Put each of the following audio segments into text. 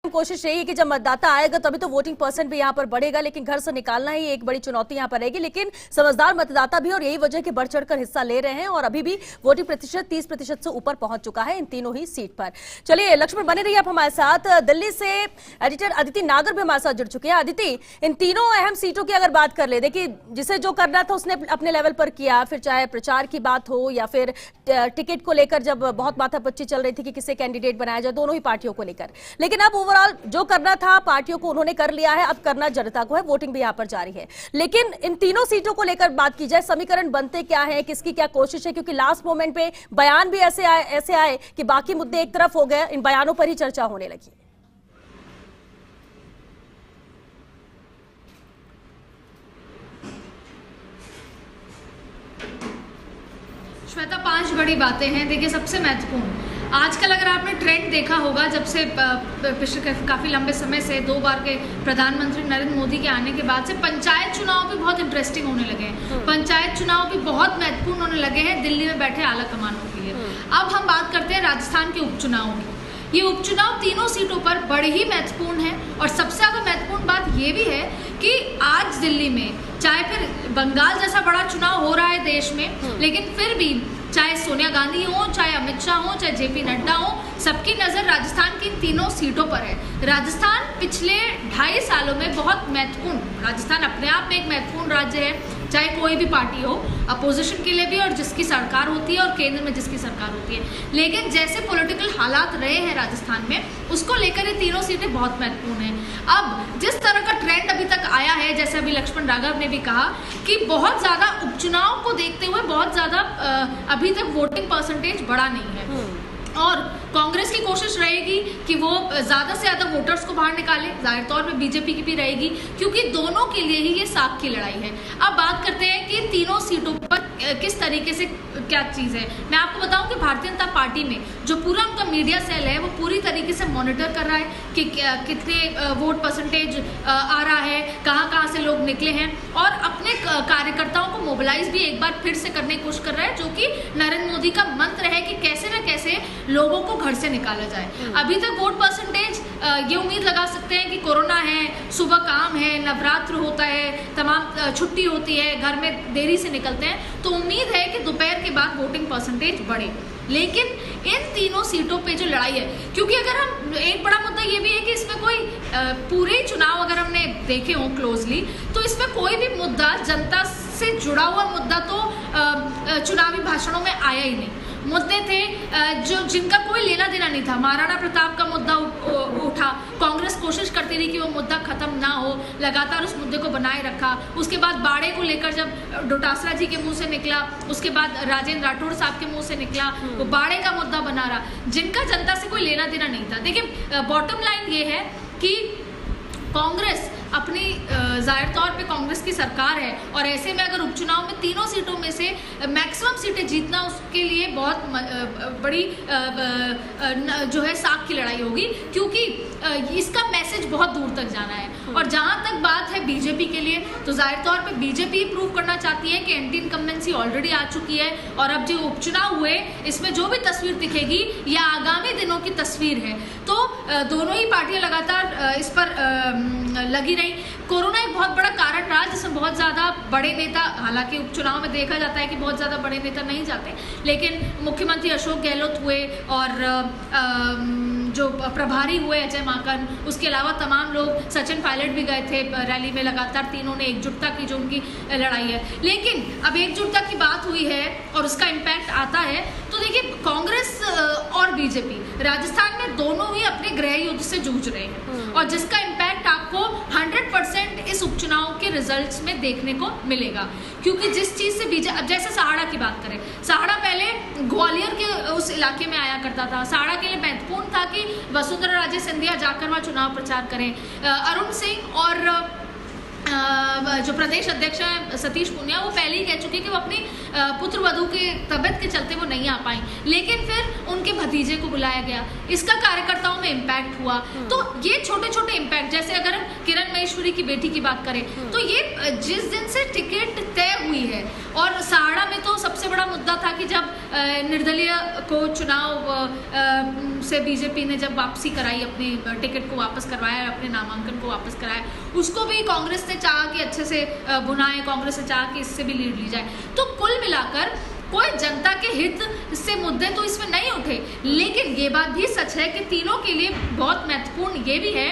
कोशिश यही है कि जब मतदाता आएगा तभी तो वोटिंग परसेंट भी यहाँ पर बढ़ेगा, लेकिन घर से निकालना ही एक बड़ी चुनौती यहाँ पर रहेगी। लेकिन समझदार मतदाता भी और यही वजह कि बढ़ चढ़कर हिस्सा ले रहे हैं और अभी भी वोटिंग प्रतिशत 30% से ऊपर पहुंच चुका है इन तीनों ही सीट पर। चलिए लक्ष्मण बने रहिए आप हमारे साथ। दिल्ली से एडिटर अदिति नागर भी हमारे साथ जुड़ चुके हैं। अदिति, इन तीनों अहम सीटों की अगर बात कर ले, देखिए जिसे जो करना था उसने अपने लेवल पर किया, फिर चाहे प्रचार की बात हो या फिर टिकट को लेकर जब बहुत माथापच्ची चल रही थी कि किसे कैंडिडेट बनाया जाए दोनों ही पार्टियों को लेकर, लेकिन अब ओवरऑल जो करना था पार्टियों को उन्होंने कर लिया है, अब करना जनता को है। वोटिंग भी यहां पर जारी है, लेकिन इन तीनों सीटों को लेकर बात की जाए, समीकरण बनते क्या है, किसकी क्या कोशिश है, क्योंकि लास्ट मोमेंट पे बयान भी ऐसे आए कि बाकी मुद्दे एक तरफ हो गए, इन बयानों पर ही चर्चा होने लगी। श्वेता, 5 बड़ी बातें हैं। देखिए, सबसे महत्वपूर्ण आजकल अगर आपने ट्रेंड देखा होगा, जब से पिछले काफ़ी लंबे समय से 2 बार के प्रधानमंत्री नरेंद्र मोदी के आने के बाद से पंचायत चुनाव भी बहुत इंटरेस्टिंग होने लगे हैं। पंचायत चुनाव भी बहुत महत्वपूर्ण होने लगे हैं दिल्ली में बैठे आला कमानों के लिए। अब हम बात करते हैं राजस्थान के उपचुनाव की। ये उपचुनाव तीनों सीटों पर बड़े ही महत्वपूर्ण है और सबसे ज़्यादा महत्वपूर्ण बात ये भी है कि आज दिल्ली में चाहे फिर बंगाल जैसा बड़ा चुनाव हो रहा है देश में, लेकिन फिर भी चाहे सोनिया गांधी हो, चाहे अमित शाह हो, चाहे जेपी नड्डा हो, सबकी नज़र राजस्थान की तीनों सीटों पर है। राजस्थान पिछले 2.5 सालों में बहुत महत्वपूर्ण, राजस्थान अपने आप में एक महत्वपूर्ण राज्य है, चाहे कोई भी पार्टी हो, अपोजिशन के लिए भी और जिसकी सरकार होती है और केंद्र में जिसकी सरकार होती है। लेकिन जैसे पॉलिटिकल हालात रहे हैं राजस्थान में, उसको लेकर ये तीनों सीटें बहुत महत्वपूर्ण हैं। अब जिस तरह का ट्रेंड अभी तक आया है, जैसे अभी लक्ष्मण राघव ने भी कहा कि बहुत ज़्यादा उपचुनाव को देखते हुए बहुत ज़्यादा अभी तक वोटिंग परसेंटेज बढ़ा नहीं है और कांग्रेस की कोशिश रहेगी कि वो ज़्यादा से ज़्यादा वोटर्स को बाहर निकाले। जाहिर तौर पे बीजेपी की भी रहेगी, क्योंकि दोनों के लिए ही ये साख की लड़ाई है। अब बात करते हैं कि तीनों सीटों पर किस तरीके से क्या चीज़ है। मैं आपको बताऊं कि भारतीय जनता पार्टी में जो पूरा उनका मीडिया सेल है वो पूरी तरीके से मॉनिटर कर रहा है कि कितने वोट परसेंटेज आ रहा है, कहाँ से लोग निकले हैं और अपने कार्यकर्ताओं को मोबिलाइज भी एक बार फिर से करने की कोशिश कर रहा है, जो कि नरेंद्र मोदी का मंत्र है कि कैसे न कैसे लोगों को घर से निकाला जाए। अभी तक वोट परसेंटेज ये उम्मीद लगा सकते हैं कि कोरोना है, सुबह काम है, नवरात्र होता है, तमाम छुट्टी होती है, घर में देरी से निकलते हैं, तो उम्मीद है कि दोपहर के बाद वोटिंग परसेंटेज बढ़े। लेकिन इन तीनों सीटों पे जो लड़ाई है, क्योंकि अगर हम एक बड़ा मुद्दा ये भी है कि इसमें कोई पूरे चुनाव अगर हमने देखे हों क्लोजली, तो इसमें कोई भी मुद्दा जनता से जुड़ा हुआ मुद्दा तो चुनावी भाषणों में आया ही नहीं। मुद्दे थे जो जिनका कोई लेना देना नहीं था। महाराणा प्रताप का मुद्दा उठा, कांग्रेस कोशिश करती रही कि वो मुद्दा खत्म ना हो, लगातार उस मुद्दे को बनाए रखा। उसके बाद बाड़े को लेकर जब डोटासरा जी के मुंह से निकला, उसके बाद राजेंद्र राठौड़ साहब के मुंह से निकला, वो बाड़े का मुद्दा बना रहा, जिनका जनता से कोई लेना देना नहीं था। देखिए, बॉटम लाइन ये है कि कांग्रेस अपनी जाहिर तौर पे कांग्रेस की सरकार है और ऐसे में अगर उपचुनाव में तीनों सीटों में से मैक्सिमम सीटें जीतना उसके लिए बहुत बड़ी जो है साख की लड़ाई होगी, क्योंकि इसका मैसेज बहुत दूर तक जाना है। और जहां तक बात है बीजेपी के लिए, तो जाहिर तौर पे बीजेपी प्रूव करना चाहती है कि एंटी इनकम्बेंसी ऑलरेडी आ चुकी है और अब जो उपचुनाव हुए इसमें जो भी तस्वीर दिखेगी या आगामी दिनों की तस्वीर है। तो दोनों ही पार्टियां लगातार इस पर लगी रही। कोरोना एक बहुत बड़ा कारण रहा जिसमें बहुत ज़्यादा बड़े नेता, हालांकि उपचुनाव में देखा जाता है कि बहुत ज़्यादा बड़े नेता नहीं जाते, लेकिन मुख्यमंत्री अशोक गहलोत हुए और जो प्रभारी हुए अजय माकन, उसके अलावा तमाम लोग, सचिन पायलट भी गए थे रैली में, लगातार तीनों ने एकजुटता की जो उनकी लड़ाई है। लेकिन अब एकजुटता की बात हुई है और उसका इम्पैक्ट आता है, तो देखिए कांग्रेस और बीजेपी राजस्थान में दोनों ही अपने गृह युद्ध से जूझ रहे हैं और जिसका इम्पैक्ट आपको 100% इस उपचुनाव के रिजल्ट्स में देखने को मिलेगा। क्योंकि जिस चीज़ से बीजेपी, अब जैसे सहाड़ा की बात करें, सहाड़ा पहले ग्वालियर के उस इलाके में आया करता था, सहाड़ा के लिए महत्वपूर्ण था कि वसुंधरा राजे सिंधिया जाकर वहाँ चुनाव प्रचार करें। अरुण सिंह और जो प्रदेश अध्यक्ष हैं सतीश पूनिया, वो पहले ही कह चुके कि वो अपनी पुत्र वधू की तबियत के चलते वो नहीं आ पाई, लेकिन फिर उनके भतीजे को बुलाया गया, इसका कार्यकर्ताओं में इम्पैक्ट हुआ। तो ये छोटे छोटे इम्पैक्ट, जैसे अगर हम किरण महेश्वरी की बेटी की बात करें तो ये जिस दिन से टिकट तय हुई है, और सहाड़ा में तो सबसे बड़ा मुद्दा था कि जब निर्दलीय को चुनाव से बीजेपी ने जब वापसी कराई, अपनी टिकट को वापस करवाया, अपने नामांकन को वापस कराया, उसको भी कांग्रेस ने चाहा कि अच्छे से बुनाए, कांग्रेस ने चाहा कि इससे भी लीड ली जाए। तो कुल मिलाकर कोई जनता के हित से मुद्दे तो इसमें नहीं उठे, लेकिन ये बात भी सच है कि तीनों के लिए बहुत महत्वपूर्ण ये भी है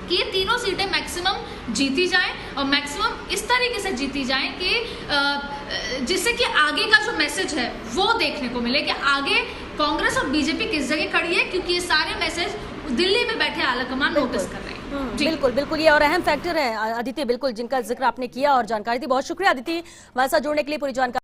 कि ये तीनों सीटें मैक्सिमम जीती जाएं, और मैक्सिमम इस तरीके से जीती जाएं कि जिससे कि आगे का जो मैसेज है वो देखने को मिले कि आगे कांग्रेस और बीजेपी किस जगह खड़ी है, क्योंकि ये सारे मैसेज दिल्ली में बैठे आलाकमान नोटिस कर रहे हैं। बिल्कुल बिल्कुल, ये और अहम फैक्टर है अदिति, बिल्कुल जिनका जिक्र आपने किया और जानकारी दी। बहुत शुक्रिया अदिति हमारे साथ जुड़ने के लिए, पूरी जानकारी।